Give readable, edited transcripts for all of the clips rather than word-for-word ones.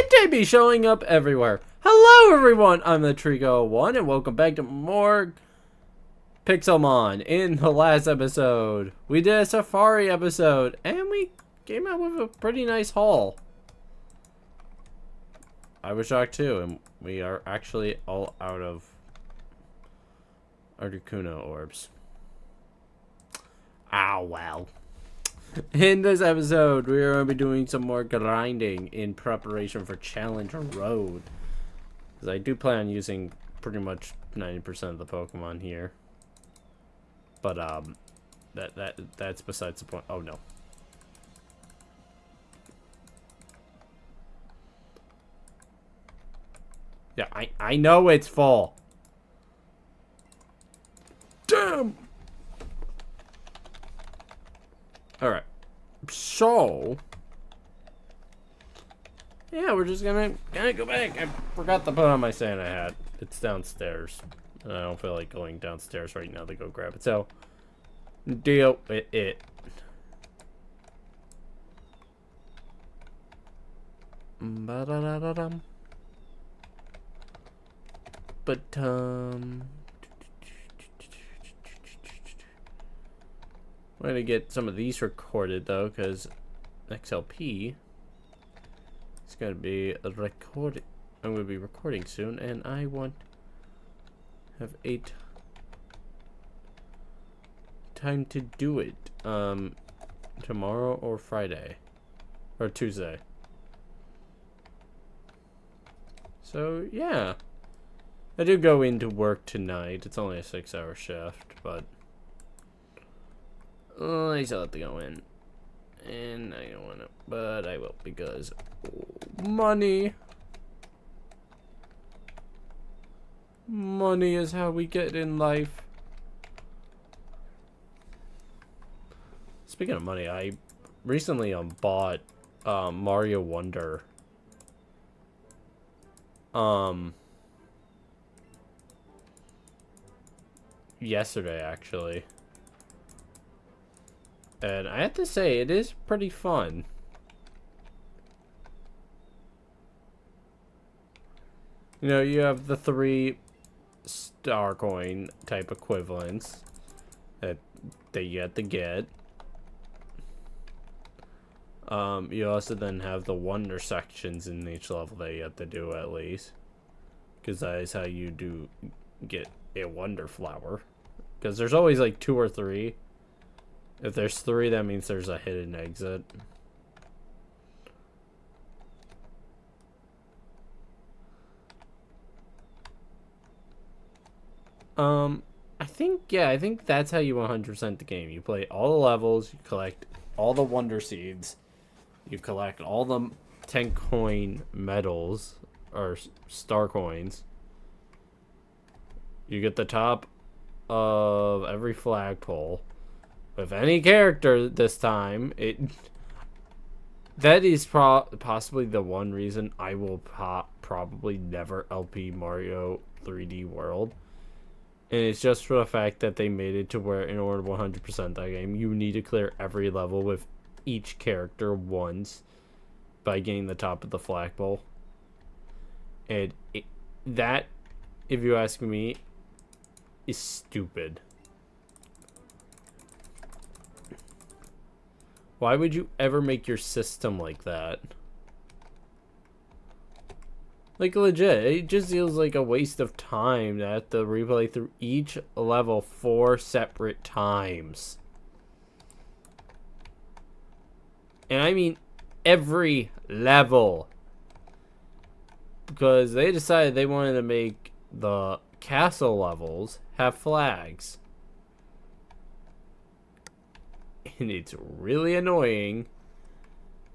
Hentai be showing up everywhere. Hello everyone, I'm the Trigo1 and welcome back to more Pixelmon. In the last episode, we did a safari episode and we came out with a pretty nice haul. I was shocked too, and we are actually all out of Articuno orbs. Oh well. In this episode, we are going to be doing some more grinding in preparation for Challenge Road. Because I do plan on using pretty much 90% of the Pokemon here. But, that's besides the point. Oh, no. Yeah, I know it's full. Damn! Alright. So yeah, we're just gonna go back. I forgot to put on my Santa hat. It's downstairs. And I don't feel like going downstairs right now to go grab it. So deal with it. Ba-da-da-da-dum. But I'm going to get some of these recorded, though, because XLP is going to be a recording. I'm going to be recording soon, and I want to have time to do it. Tomorrow or Friday. Or Tuesday. So, yeah. I do go into work tonight. It's only a 6-hour shift, but I still have to go in. And I don't want to, but I will because money. Money is how we get in life. Speaking of money, I recently bought Mario Wonder. Yesterday actually. And I have to say, it is pretty fun. You know, you have the 3 star coin type equivalents that you have to get. You also then have the wonder sections in each level that you have to do at least. Because that is how you do get a wonder flower. Because there's always like 2 or 3. If there's 3, that means there's a hidden exit. I think that's how you 100% the game. You play all the levels, you collect all the wonder seeds, you collect all the 10 coin medals, or star coins. You get the top of every flagpole. With any character this time, that is possibly the one reason I will probably never LP Mario 3D World. And it's just for the fact that they made it to where in order to 100% that game, you need to clear every level with each character once by getting the top of the flagpole. And that, if you ask me, is stupid. Why would you ever make your system like that? Like, legit, it just feels like a waste of time to have to replay through each level 4 separate times. And I mean every level. Because they decided they wanted to make the castle levels have flags. And it's really annoying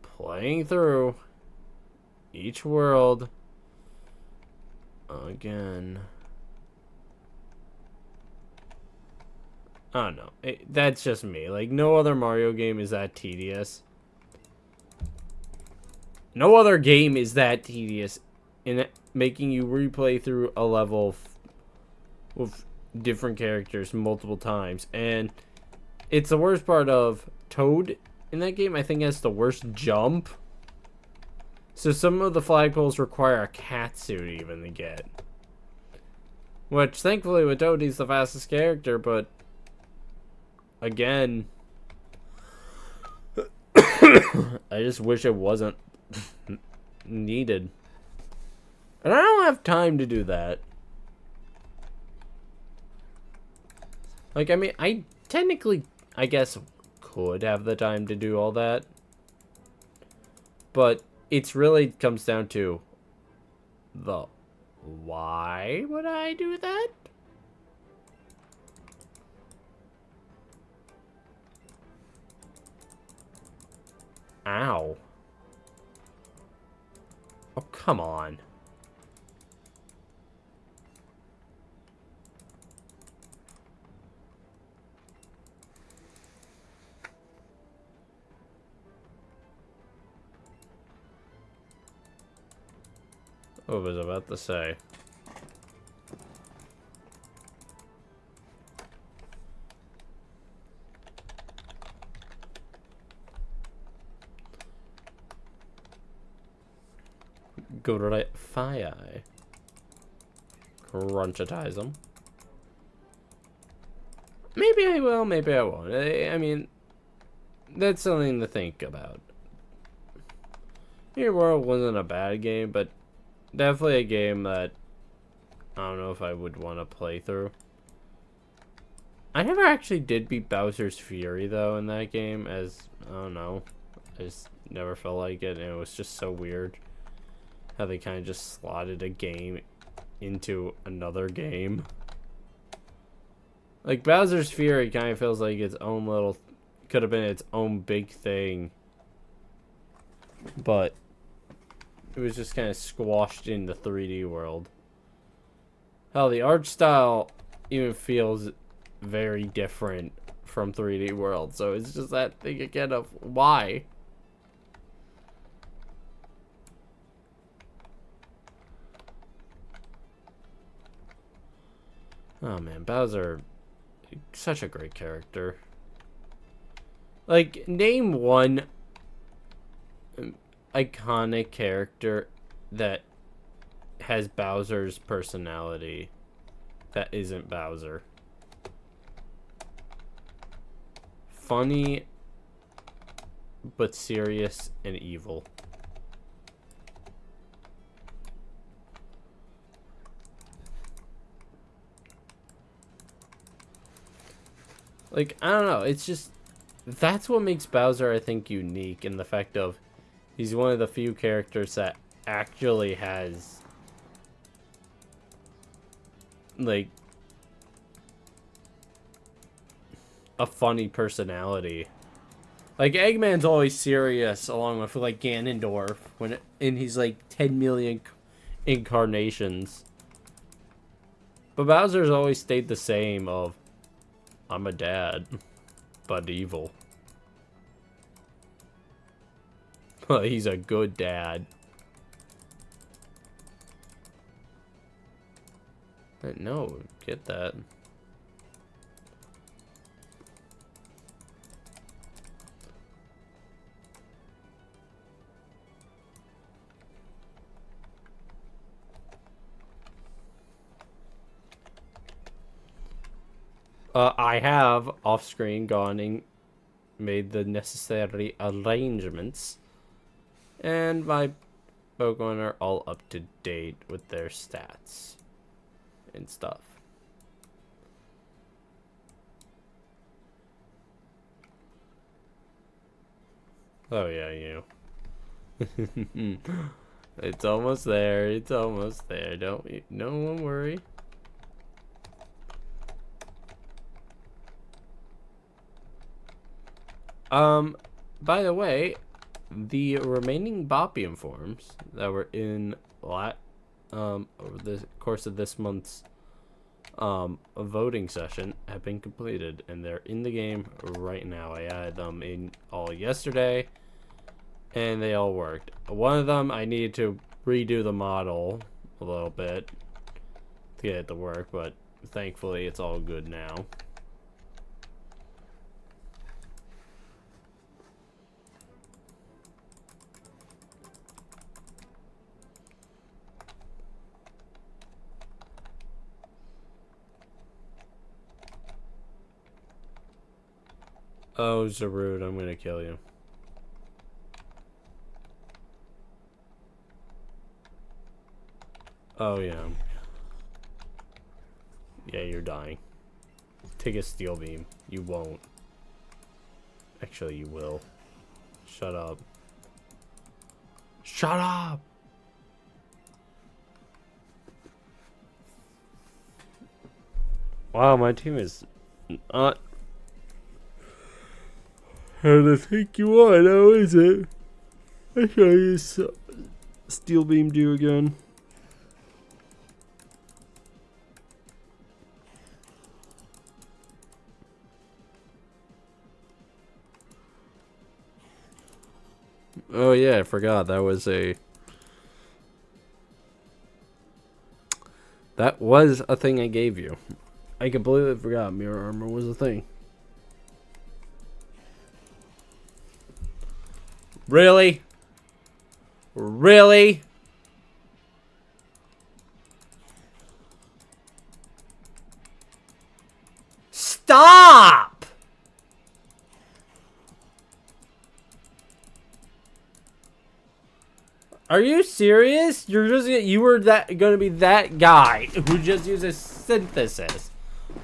playing through each world again. I don't know. That's just me. Like, no other Mario game is that tedious. No other game is that tedious in making you replay through a level with different characters multiple times. And it's the worst part of Toad in that game. I think has the worst jump. So some of the flagpoles require a cat suit even to get. Which, thankfully, with Toadie's the fastest character, but... Again... I just wish it wasn't needed. And I don't have time to do that. Like, I mean, I technically, I guess, could have the time to do all that. But it's really comes down to the why would I do that? Ow. Oh, come on. What was I about to say? Go to that fire. Crunchitize them. Maybe I will, maybe I won't. I mean, that's something to think about. Your World wasn't a bad game, but definitely a game that I don't know if I would want to play through. I never actually did beat Bowser's Fury, though, in that game, as, I don't know, I just never felt like it, and it was just so weird how they kind of just slotted a game into another game. Like, Bowser's Fury kind of feels like its own little, could have been its own big thing, but it was just kind of squashed in the 3D world. Hell, the art style even feels very different from 3D World, so it's just that thing again of why. Oh man, Bowser, such a great character. Like, name one iconic character that has Bowser's personality that isn't Bowser. Funny, but serious and evil. Like, I don't know, it's just, that's what makes Bowser, I think, unique, in the fact of he's one of the few characters that actually has, like, a funny personality. Like, Eggman's always serious, along with, like, Ganondorf, and he's, like, 10 million incarnations. But Bowser's always stayed the same of, I'm a dad, but evil. He's a good dad. No, get that. I have off-screen gone and made the necessary arrangements, and my Pokemon are all up to date with their stats and stuff. Oh yeah, you. It's almost there. It's almost there. No one worry. By the way, the remaining Bopium forms that were in over the course of this month's voting session have been completed, and they're in the game right now. I added them in all yesterday, and they all worked. One of them, I needed to redo the model a little bit to get it to work, but thankfully it's all good now. Oh, Zarud, I'm gonna kill you. Oh, yeah. Yeah, you're dying. Take a steel beam. You won't. Actually, you will. Shut up. Shut up! Wow, my team is not how to think you are now, is it? I shall use steel beamed you again. Oh yeah, I forgot that was a thing I gave you. I completely forgot mirror armor was a thing. Really? Really? Stop! Are you serious? You were gonna be that guy who just uses synthesis.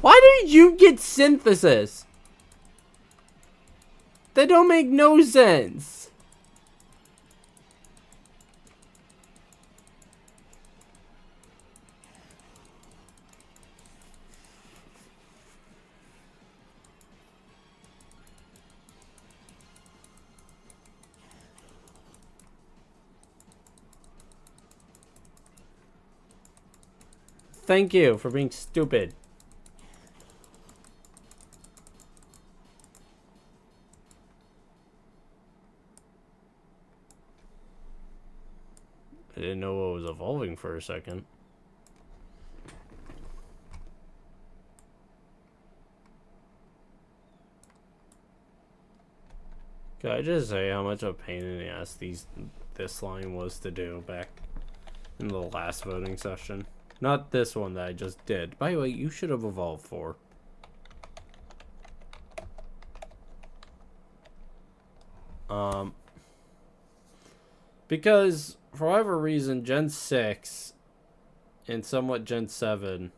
Why did you get synthesis? That don't make no sense. Thank you for being stupid. I didn't know what was evolving for a second. Can I just say how much of a pain in the ass this line was to do back in the last voting session? Not this one that I just did. By the way, you should have evolved for. Because for whatever reason, Gen 6 and somewhat Gen 7,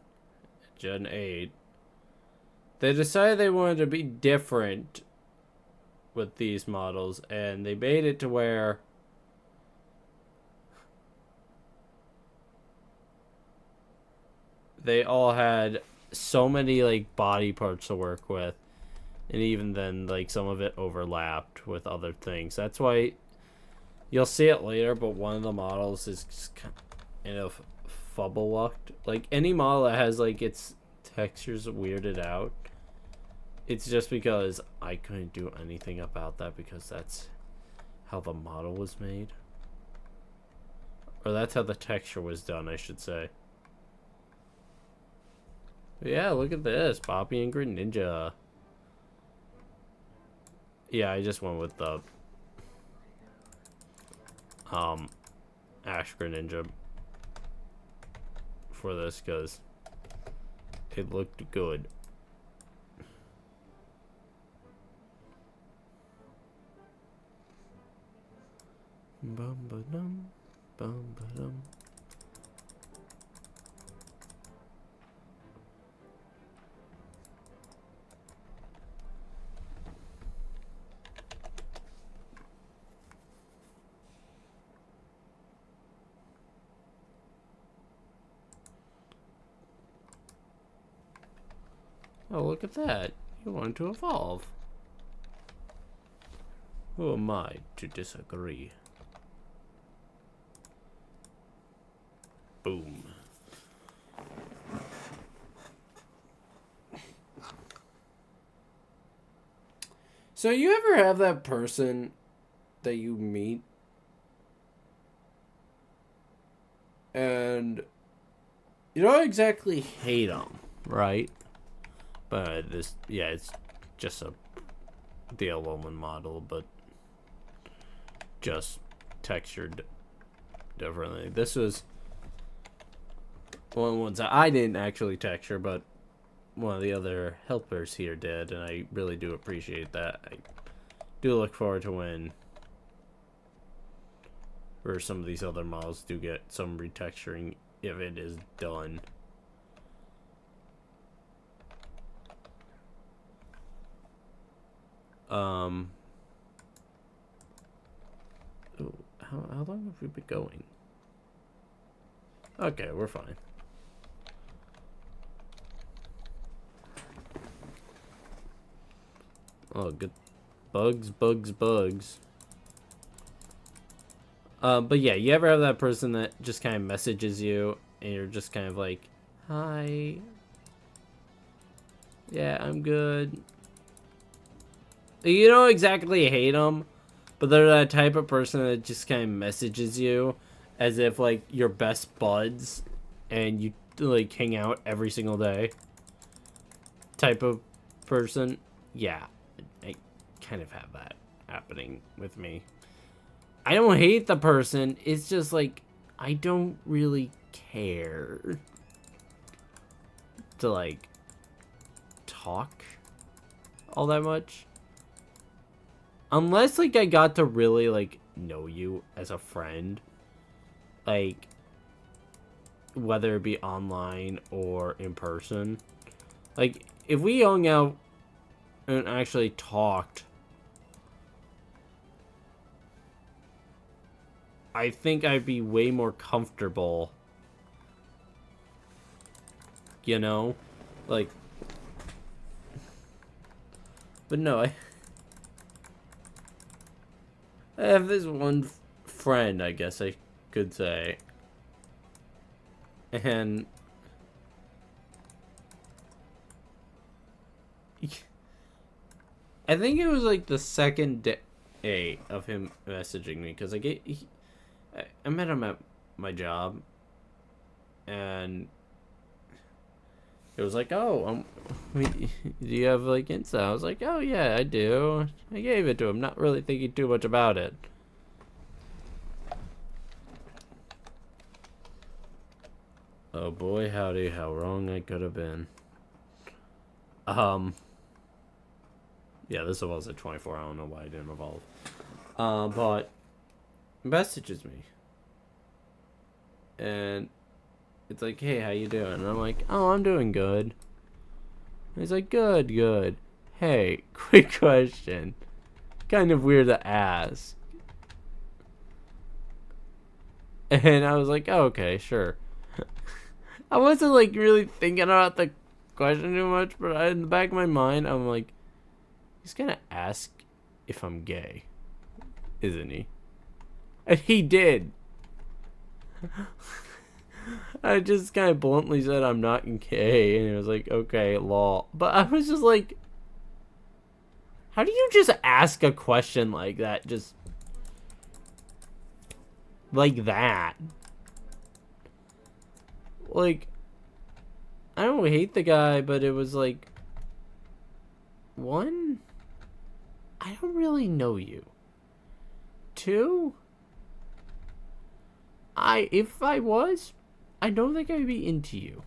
Gen 8, they decided they wanted to be different with these models, and they made it to where they all had so many like body parts to work with, and even then like some of it overlapped with other things. That's why you'll see it later, but one of the models is just kind of fubble-lucked. Like any model that has like its textures weirded out, it's just because I couldn't do anything about that because that's how the model was made. Or that's how the texture was done, I should say. But yeah, look at this. Poppy and Greninja. Yeah, I just went with the Ash Greninja for this because it looked good. Bum ba dum, bum ba dum. Oh, look at that. You want to evolve. Who am I to disagree? Boom. So you ever have that person that you meet and you don't exactly hate them, right? But this, yeah, it's just the Alolan model, but just textured differently. This was one of the ones that I didn't actually texture, but one of the other helpers here did, and I really do appreciate that. I do look forward to when or some of these other models do get some retexturing if it is done. Ooh, how long have we been going? Okay, we're fine. Oh, good. Bugs. But yeah, you ever have that person that just kind of messages you and you're just kind of like, hi. Yeah, I'm good. You don't exactly hate them, but they're that type of person that just kind of messages you as if like you're best buds and you like hang out every single day type of person. Yeah, I kind of have that happening with me. I don't hate the person, it's just like I don't really care to like talk all that much. Unless, like, I got to really, like, know you as a friend. Like, whether it be online or in person. Like, if we hung out and actually talked, I think I'd be way more comfortable. You know? Like, but no, I have this one friend, I guess I could say. And I think it was like the second day of him messaging me, because I met him at my job, and it was like, oh, do you have like Insta? I was like, oh yeah, I do. I gave it to him, not really thinking too much about it. Oh boy, howdy, how wrong I could have been. Yeah, this was at 24. I don't know why I didn't evolve. But messages me, and it's like, hey, how you doing? And I'm like, oh, I'm doing good. And he's like, good. Hey, quick question. Kind of weird to ask. And I was like, oh, okay, sure. I wasn't like really thinking about the question too much, but in the back of my mind, I'm like, he's gonna ask if I'm gay, isn't he? And he did. I just kind of bluntly said I'm not gay, and he was like, okay, lol. But I was just like, how do you just ask a question like that? Just like that. Like, I don't hate the guy, but it was like, one, I don't really know you. Two, if I was, I don't think I'd be into you.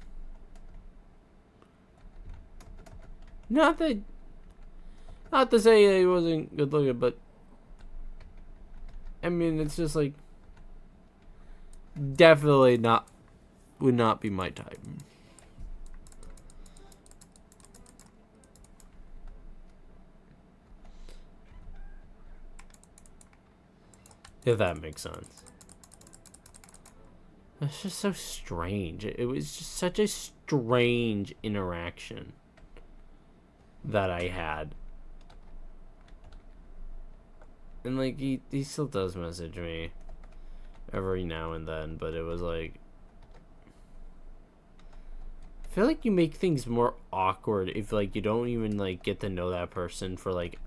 Not to say he wasn't good looking, but I mean, it's just like, definitely would not be my type. If that makes sense. It's just so strange. It was just such a strange interaction that I had. And like he still does message me every now and then, but it was like, I feel like you make things more awkward if like you don't even like get to know that person for like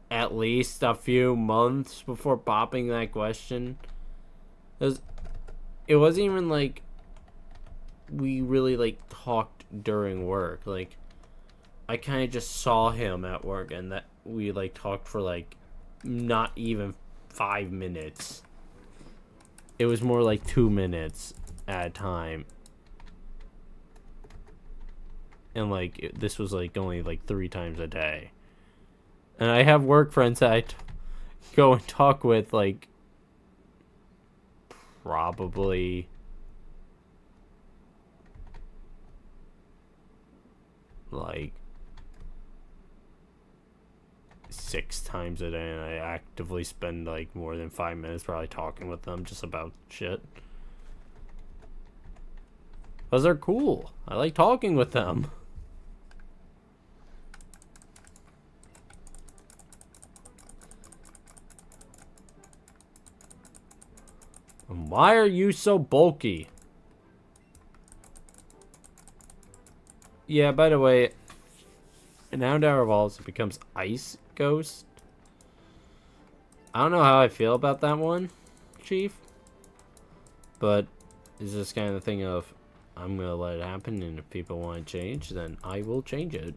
at least a few months before popping that question. It wasn't even like we really like talked during work. Like, I kind of just saw him at work, and that we like talked for like not even 5 minutes. It was more like 2 minutes at a time. and like this was like only like 3 times a day. And I have work friends that I go and talk with like probably like 6 times a day, and I actively spend like more than 5 minutes probably talking with them just about shit. Because they're cool. I like talking with them. And why are you so bulky? Yeah, by the way, and now Houndour evolves, it becomes Ice Ghost. I don't know how I feel about that one, Chief. But it's just kind of the thing of, I'm going to let it happen, and if people want to change, then I will change it.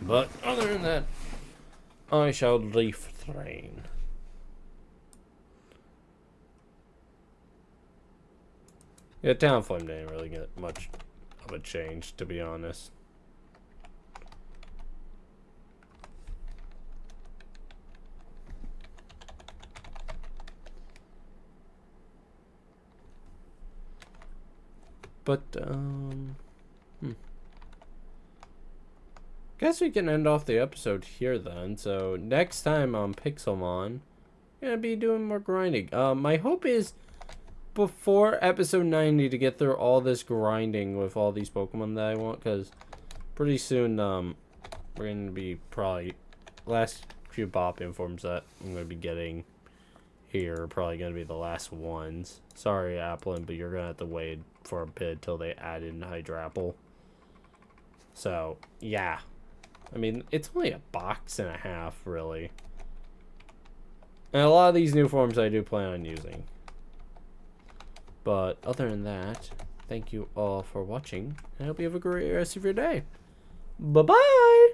But other than that, I shall leaf train. Yeah, Talonflame didn't really get much of a change, to be honest. But, guess we can end off the episode here then. So, next time on Pixelmon, I'm gonna be doing more grinding. My hope is before episode 90 to get through all this grinding with all these Pokemon that I want, because pretty soon, we're gonna be probably, last few Bop informs that I'm gonna be getting here are probably gonna be the last ones. Sorry, Applin, but you're gonna have to wait for a bit till they add in Hydrapple. So, yeah. I mean, it's only a box and a half, really. And a lot of these new forms I do plan on using. But other than that, thank you all for watching. And I hope you have a great rest of your day. Bye-bye!